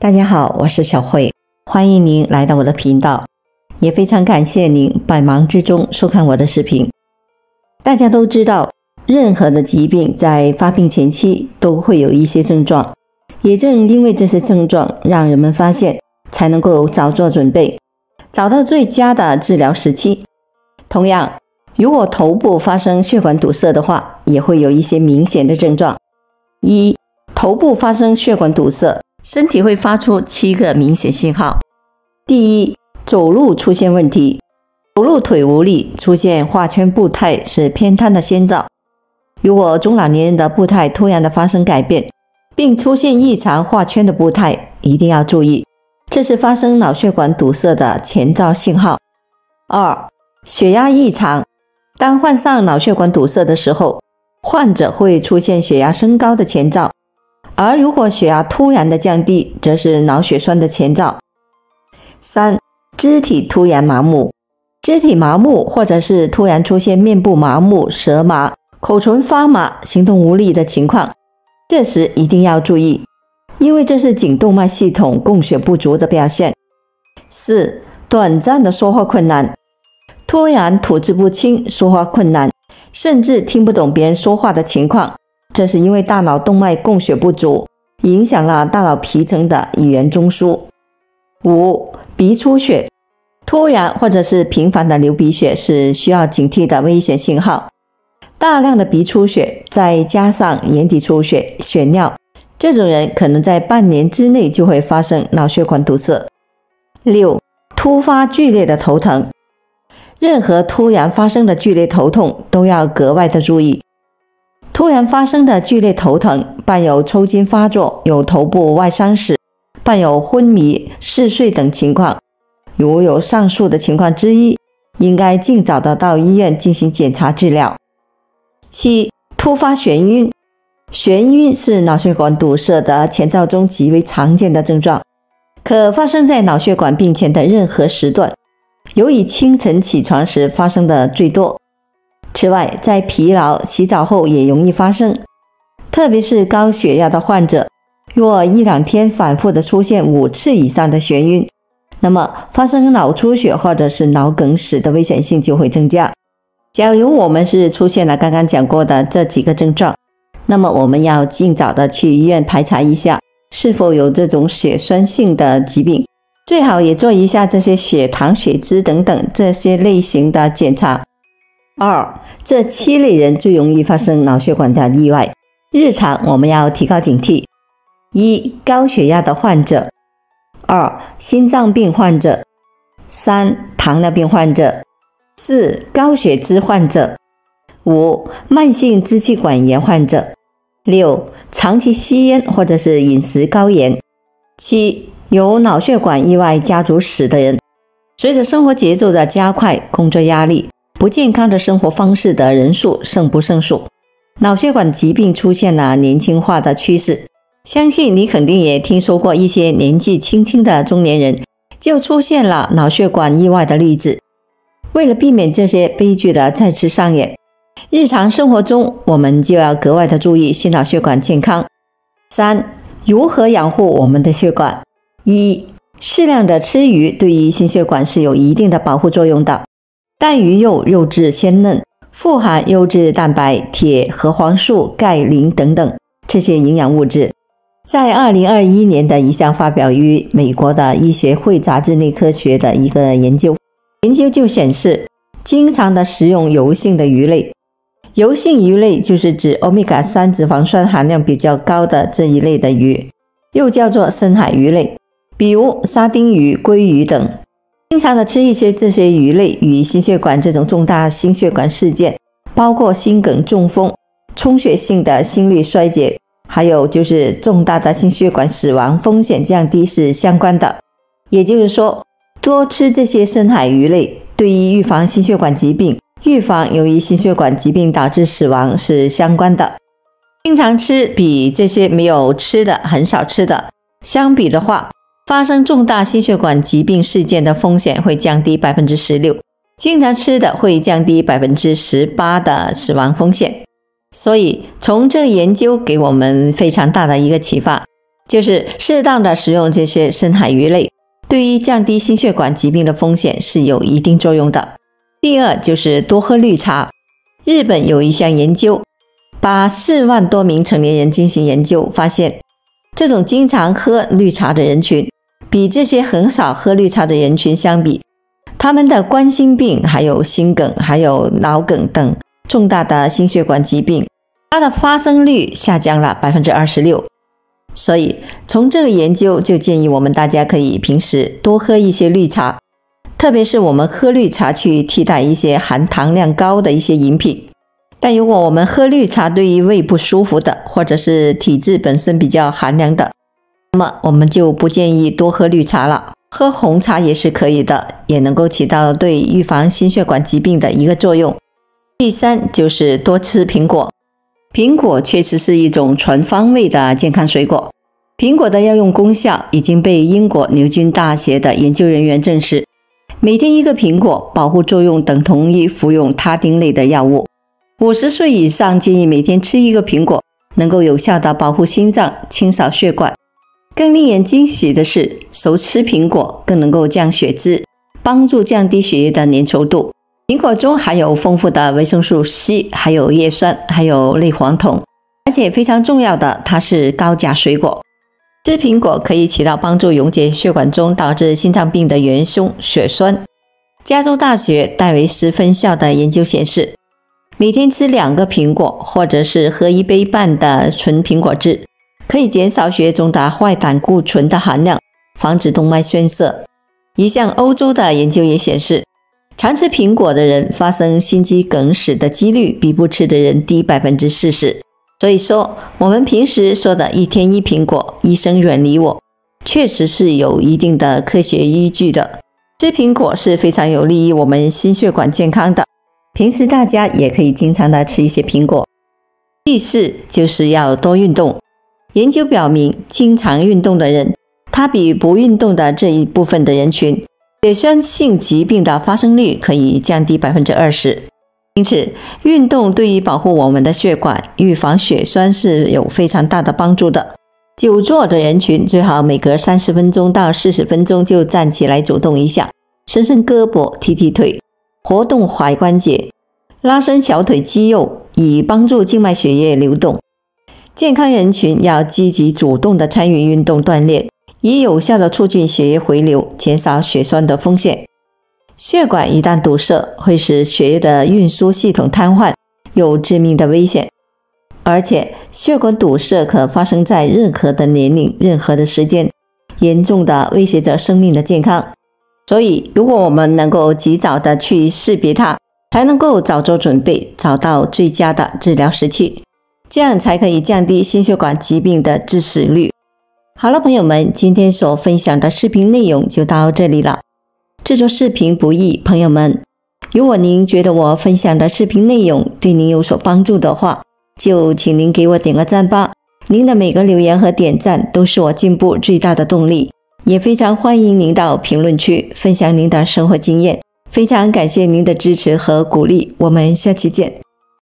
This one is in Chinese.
大家好，我是小慧，欢迎您来到我的频道，也非常感谢您百忙之中收看我的视频。大家都知道，任何的疾病在发病前期都会有一些症状，也正因为这些症状让人们发现，才能够早做准备，找到最佳的治疗时期。同样，如果头部发生血管堵塞的话，也会有一些明显的症状。一、头部发生血管堵塞，身体会发出7个明显信号。第一，走路出现问题，走路腿无力，出现画圈步态是偏瘫的先兆。如果中老年人的步态突然的发生改变，并出现异常画圈的步态，一定要注意，这是发生脑血管堵塞的前兆信号。二、血压异常，当患上脑血管堵塞的时候，患者会出现血压升高的前兆，而如果血压突然的降低，则是脑血栓的前兆。三、肢体突然麻木，肢体麻木或者是突然出现面部麻木、舌麻、口唇发麻、行动无力的情况，这时一定要注意，因为这是颈动脉系统供血不足的表现。四、短暂的说话困难，突然吐字不清、说话困难，甚至听不懂别人说话的情况，这是因为大脑动脉供血不足，影响了大脑皮层的语言中枢。五、鼻出血，突然或者是频繁的流鼻血是需要警惕的危险信号。大量的鼻出血，再加上眼底出血、血尿，这种人可能在半年之内就会发生脑血管堵塞。六、突发剧烈的头疼，任何突然发生的剧烈头痛都要格外的注意。突然发生的剧烈头疼，伴有抽筋发作、有头部外伤史，伴有昏迷、嗜睡等情况，如有上述的情况之一，应该尽早的到医院进行检查治疗。七、突发眩晕，眩晕是脑血管堵塞的前兆中极为常见的症状，可发生在脑血管病前的任何时段，尤以清晨起床时发生的最多。此外，在疲劳、洗澡后也容易发生，特别是高血压的患者，若1-2天反复的出现5次以上的眩晕，那么发生脑出血或者是脑梗死的危险性就会增加。假如我们是出现了刚刚讲过的这几个症状，那么我们要尽早的去医院排查一下，是否有这种血栓性的疾病，最好也做一下这些血糖、血脂等等这些类型的检查。二、这7类人最容易发生脑血管的意外，日常我们要提高警惕。一、高血压的患者。二、心脏病患者。三、糖尿病患者。四、高血脂患者。五、慢性支气管炎患者。六、长期吸烟或者是饮食高盐。七、有脑血管意外家族史的人。随着生活节奏的加快，工作压力，不健康的生活方式的人数胜不胜数，脑血管疾病出现了年轻化的趋势。相信你肯定也听说过一些年纪轻轻的中年人就出现了脑血管意外的例子。为了避免这些悲剧的再次上演，日常生活中我们就要格外的注意心脑血管健康。三、如何养护我们的血管？一、适量的吃鱼对于心血管是有一定的保护作用的。带鱼肉肉质鲜嫩，富含优质蛋白、铁、核黄素、钙、磷等等这些营养物质。在2021年的一项发表于美国的医学会杂志内科学的一个研究就显示，经常的食用油性的鱼类，油性鱼类就是指欧米伽3脂肪酸含量比较高的这一类的鱼，又叫做深海鱼类，比如沙丁鱼、鲑鱼等。经常的吃一些这些鱼类，与心血管这种重大心血管事件，包括心梗、中风、充血性的心律衰竭，还有就是重大的心血管死亡风险降低是相关的。也就是说，多吃这些深海鱼类，对于预防心血管疾病、预防由于心血管疾病导致死亡是相关的。经常吃比这些没有吃的、很少吃的相比的话，发生重大心血管疾病事件的风险会降低 16%， 经常吃的会降低 18% 的死亡风险。所以从这个研究给我们非常大的一个启发，就是适当的食用这些深海鱼类，对于降低心血管疾病的风险是有一定作用的。第二就是多喝绿茶。日本有一项研究，把4万多名成年人进行研究，发现这种经常喝绿茶的人群，比这些很少喝绿茶的人群相比，他们的冠心病、还有心梗、还有脑梗等重大的心血管疾病，它的发生率下降了 26%。 所以从这个研究就建议我们大家可以平时多喝一些绿茶，特别是我们喝绿茶去替代一些含糖量高的一些饮品。但如果我们喝绿茶对于胃不舒服的，或者是体质本身比较寒凉的，那么我们就不建议多喝绿茶了。喝红茶也是可以的，也能够起到对预防心血管疾病的一个作用。第三就是多吃苹果。苹果确实是一种全方位的健康水果，苹果的药用功效已经被英国牛津大学的研究人员证实，每天一个苹果保护作用等同于服用他汀类的药物。50岁以上建议每天吃一个苹果，能够有效的保护心脏，清扫血管。更令人惊喜的是，熟吃苹果更能够降血脂，帮助降低血液的粘稠度。苹果中含有丰富的维生素 C， 还有叶酸，还有类黄酮，而且非常重要的，它是高钾水果。吃苹果可以起到帮助溶解血管中导致心脏病的元凶血栓。加州大学戴维斯分校的研究显示，每天吃2个苹果，或者是喝1杯半的纯苹果汁，可以减少血液中的坏胆固醇的含量，防止动脉栓塞。一项欧洲的研究也显示，常吃苹果的人发生心肌梗死的几率比不吃的人低 40%。 所以说我们平时说的1天1苹果，医生远离我，确实是有一定的科学依据的。吃苹果是非常有利于我们心血管健康的，平时大家也可以经常的吃一些苹果。第四就是要多运动。研究表明，经常运动的人，他比不运动的这一部分的人群，血栓性疾病的发生率可以降低 20%。 因此运动对于保护我们的血管，预防血栓是有非常大的帮助的。久坐的人群最好每隔30分钟到40分钟就站起来走动一下，伸伸胳膊，踢踢腿，活动踝关节，拉伸小腿肌肉，以帮助静脉血液流动。健康人群要积极主动地参与运动锻炼，以有效地促进血液回流，减少血栓的风险。血管一旦堵塞，会使血液的运输系统瘫痪，有致命的危险。而且血管堵塞可发生在任何的年龄、任何的时间，严重的威胁着生命的健康。所以如果我们能够及早的去识别它，才能够早做准备，找到最佳的治疗时期，这样才可以降低心血管疾病的致死率。好了，朋友们，今天所分享的视频内容就到这里了。制作视频不易，朋友们，如果您觉得我分享的视频内容对您有所帮助的话，就请您给我点个赞吧。您的每个留言和点赞都是我进步最大的动力，也非常欢迎您到评论区分享您的生活经验。非常感谢您的支持和鼓励，我们下期见。